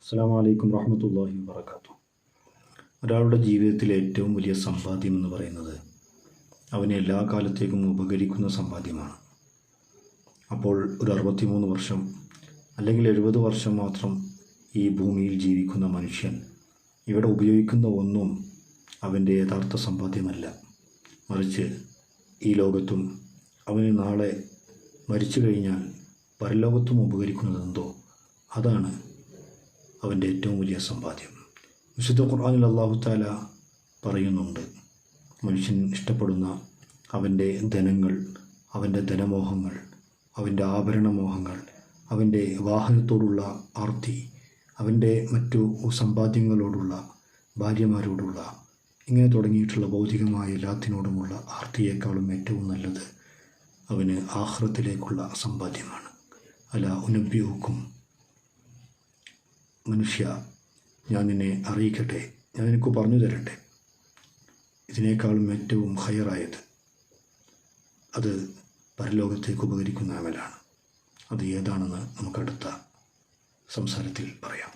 അസ്സലാമു അലൈക്കും വറഹ്മത്തുള്ളാഹി വബറകാതുഹു. ഒരാളുടെ ജീവിതത്തിലെ ഏറ്റവും വലിയ സമ്പാദ്യം എന്ന് പറയുന്നത് അവന് എല്ലാ കാലത്തേക്കും ഉപകരിക്കുന്ന സമ്പാദ്യമാണ്. അപ്പോൾ ഒരു 63 വർഷം അല്ലെങ്കിൽ 70 വർഷം മാത്രം ഈ ഭൂമിയിൽ ജീവിക്കുന്ന മനുഷ്യൻ ഇവിടെ ഉപയോഗിക്കുന്ന ഒന്നും അവൻ്റെ യഥാർത്ഥ സമ്പാദ്യമല്ല. മറിച്ച് ഈ ലോകത്തും അവന് നാളെ മരിച്ചു കഴിഞ്ഞാൽ പരലോകത്തും ഉപകരിക്കുന്നതെന്തോ അതാണ് അവൻ്റെ ഏറ്റവും വലിയ സമ്പാദ്യം. വിശുദ്ധ ഖുർആനിൽ അല്ലാഹു തആല പറയുന്നുണ്ട്, മനുഷ്യൻ ഇഷ്ടപ്പെടുന്ന അവൻ്റെ ധനങ്ങൾ, അവൻ്റെ ധനമോഹങ്ങൾ, അവൻ്റെ ആഭരണമോഹങ്ങൾ, അവൻ്റെ വാഹനത്തോടുള്ള ആർത്തി, അവൻ്റെ മറ്റു സമ്പാദ്യങ്ങളോടുള്ള, ഭാര്യമാരോടുള്ള, ഇങ്ങനെ തുടങ്ങിയിട്ടുള്ള ഭൗതികമായ എല്ലാത്തിനോടുമുള്ള ആർത്തിയേക്കാളും ഏറ്റവും നല്ലത് അവന് ആഖിറത്തിലേക്കുള്ള സമ്പാദ്യമാണ്. അലാ ഉനബ്ബിഉക്കും, മനുഷ്യ, ഞാൻ നിന്നെ അറിയിക്കട്ടെ, ഞാൻ നിനക്ക് പറഞ്ഞു തരട്ടെ, ഇതിനേക്കാളും ഏറ്റവും ഹയറായത് അത് പരലോകത്തേക്ക് ഉപകരിക്കുന്ന അമലാണ്. അത് ഏതാണെന്ന് നമുക്കടുത്ത സംസാരത്തിൽ പറയാം.